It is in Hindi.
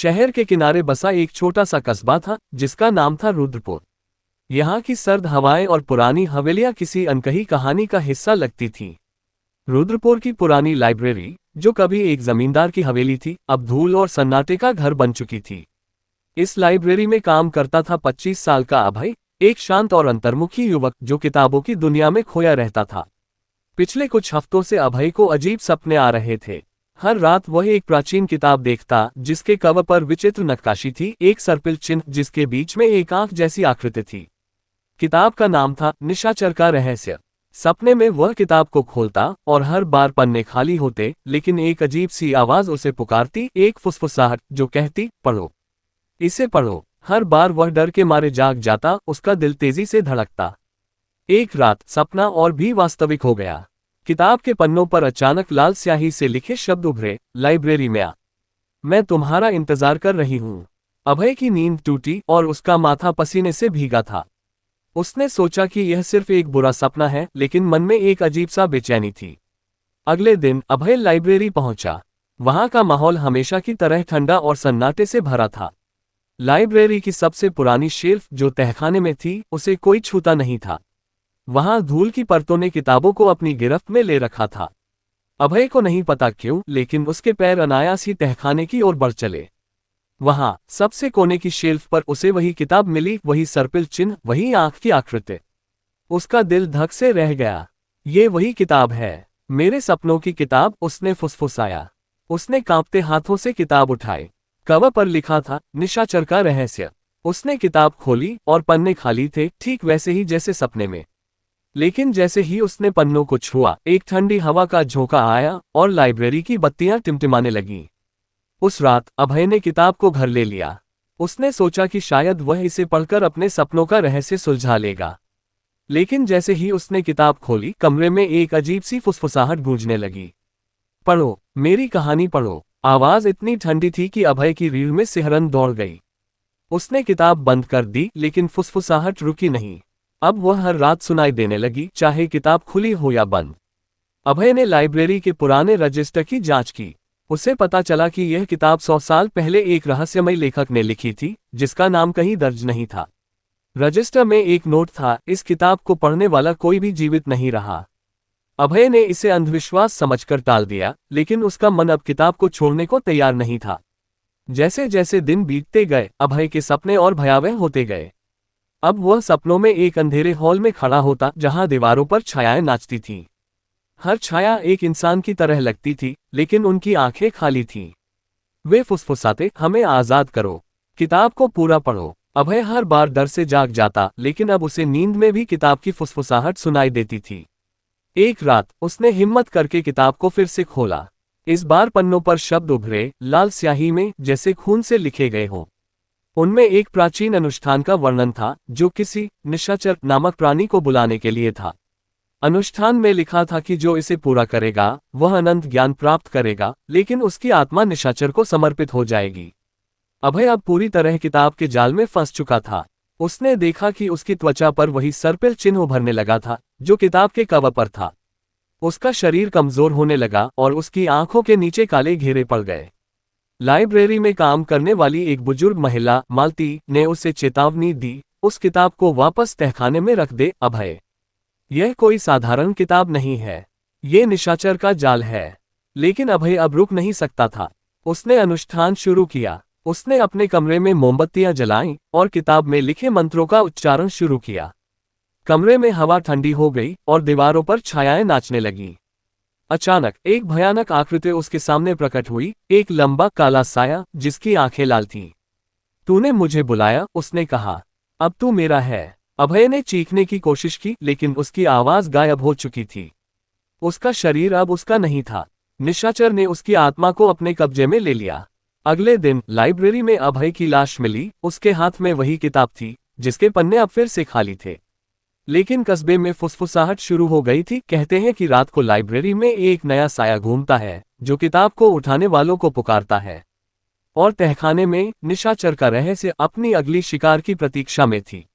शहर के किनारे बसा एक छोटा सा कस्बा था जिसका नाम था रुद्रपुर। यहाँ की सर्द हवाएं और पुरानी हवेलियां किसी अनकही कहानी का हिस्सा लगती थीं। रुद्रपुर की पुरानी लाइब्रेरी, जो कभी एक जमींदार की हवेली थी, अब धूल और सन्नाटे का घर बन चुकी थी। इस लाइब्रेरी में काम करता था 25 साल का अभय, एक शांत और अंतर्मुखी युवक जो किताबों की दुनिया में खोया रहता था। पिछले कुछ हफ्तों से अभय को अजीब सपने आ रहे थे। हर रात वह एक प्राचीन किताब देखता जिसके कवर पर विचित्र नक्काशी थी, एक सर्पिल चिन्ह जिसके बीच में एक आंख जैसी आकृति थी। किताब का नाम था निशाचर का रहस्य। सपने में वह किताब को खोलता और हर बार पन्ने खाली होते, लेकिन एक अजीब सी आवाज उसे पुकारती, एक फुसफुसाहट जो कहती, पढ़ो, इसे पढ़ो। हर बार वह डर के मारे जाग जाता, उसका दिल तेजी से धड़कता। एक रात सपना और भी वास्तविक हो गया। किताब के पन्नों पर अचानक लाल स्याही से लिखे शब्द उभरे, लाइब्रेरी में आ, मैं तुम्हारा इंतजार कर रही हूं। अभय की नींद टूटी और उसका माथा पसीने से भीगा था। उसने सोचा कि यह सिर्फ एक बुरा सपना है, लेकिन मन में एक अजीब सा बेचैनी थी। अगले दिन अभय लाइब्रेरी पहुंचा। वहां का माहौल हमेशा की तरह ठंडा और सन्नाटे से भरा था। लाइब्रेरी की सबसे पुरानी शेल्फ जो तहखाने में थी, उसे कोई छूता नहीं था। वहां धूल की परतों ने किताबों को अपनी गिरफ्त में ले रखा था। अभय को नहीं पता क्यों, लेकिन उसके पैर अनायास ही तहखाने की ओर बढ़ चले। वहां सबसे कोने की शेल्फ पर उसे वही किताब मिली, वही सर्पिल चिन्ह, वही आंख की आकृति। उसका दिल धक से रह गया। ये वही किताब है, मेरे सपनों की किताब, उसने फुसफुसाया। उसने कांपते हाथों से किताब उठाई। कवर पर लिखा था निशाचर का रहस्य। उसने किताब खोली और पन्ने खाली थे, ठीक वैसे ही जैसे सपने में। लेकिन जैसे ही उसने पन्नों को छुआ, एक ठंडी हवा का झोंका आया और लाइब्रेरी की बत्तियां टिमटिमाने लगीं। उस रात अभय ने किताब को घर ले लिया। उसने सोचा कि शायद वह इसे पढ़कर अपने सपनों का रहस्य सुलझा लेगा। लेकिन जैसे ही उसने किताब खोली, कमरे में एक अजीब सी फुसफुसाहट गूंजने लगी। पढ़ो, मेरी कहानी पढ़ो। आवाज इतनी ठंडी थी कि अभय की रीढ़ में सिहरन दौड़ गई। उसने किताब बंद कर दी, लेकिन फुसफुसाहट रुकी नहीं। अब वह हर रात सुनाई देने लगी, चाहे किताब खुली हो या बंद। अभय ने लाइब्रेरी के पुराने रजिस्टर की जांच की। उसे पता चला कि यह किताब 100 साल पहले एक रहस्यमयी लेखक ने लिखी थी, जिसका नाम कहीं दर्ज नहीं था। रजिस्टर में एक नोट था, इस किताब को पढ़ने वाला कोई भी जीवित नहीं रहा। अभय ने इसे अंधविश्वास समझकर टाल दिया, लेकिन उसका मन अब किताब को छोड़ने को तैयार नहीं था। जैसे जैसे दिन बीतते गए, अभय के सपने और भयावह होते गए। अब वह सपनों में एक अंधेरे हॉल में खड़ा होता, जहां दीवारों पर छायाएं नाचती थीं। हर छाया एक इंसान की तरह लगती थी, लेकिन उनकी आंखें खाली थीं। वे फुसफुसाते, हमें आजाद करो, किताब को पूरा पढ़ो। अभय हर बार डर से जाग जाता, लेकिन अब उसे नींद में भी किताब की फुसफुसाहट सुनाई देती थी। एक रात उसने हिम्मत करके किताब को फिर से खोला। इस बार पन्नों पर शब्द उभरे, लाल स्याही में, जैसे खून से लिखे गए हों। उनमें एक प्राचीन अनुष्ठान का वर्णन था, जो किसी निशाचर नामक प्राणी को बुलाने के लिए था। अनुष्ठान में लिखा था कि जो इसे पूरा करेगा वह अनंत ज्ञान प्राप्त करेगा, लेकिन उसकी आत्मा निशाचर को समर्पित हो जाएगी। अभय अब पूरी तरह किताब के जाल में फंस चुका था। उसने देखा कि उसकी त्वचा पर वही सर्पिल चिन्ह उभरने लगा था, जो किताब के कवर पर था। उसका शरीर कमजोर होने लगा और उसकी आंखों के नीचे काले घेरे पड़ गए। लाइब्रेरी में काम करने वाली एक बुजुर्ग महिला, मालती, ने उसे चेतावनी दी, उस किताब को वापस तहखाने में रख दे अभय। यह कोई साधारण किताब नहीं है, ये निशाचर का जाल है। लेकिन अभय अब रुक नहीं सकता था। उसने अनुष्ठान शुरू किया। उसने अपने कमरे में मोमबत्तियां जलाईं और किताब में लिखे मंत्रों का उच्चारण शुरू किया। कमरे में हवा ठंडी हो गई और दीवारों पर छायाएं नाचने लगीं। अचानक एक भयानक आकृति उसके सामने प्रकट हुई, एक लंबा काला साया जिसकी आंखें लाल थीं। तूने मुझे बुलाया, उसने कहा, अब तू मेरा है। अभय ने चीखने की कोशिश की, लेकिन उसकी आवाज गायब हो चुकी थी। उसका शरीर अब उसका नहीं था। निशाचर ने उसकी आत्मा को अपने कब्जे में ले लिया। अगले दिन लाइब्रेरी में अभय की लाश मिली। उसके हाथ में वही किताब थी, जिसके पन्ने अब फिर से खाली थे। लेकिन कस्बे में फुसफुसाहट शुरू हो गई थी। कहते हैं कि रात को लाइब्रेरी में एक नया साया घूमता है, जो किताब को उठाने वालों को पुकारता है। और तहखाने में निशाचर का रहस्य अपनी अगली शिकार की प्रतीक्षा में थी।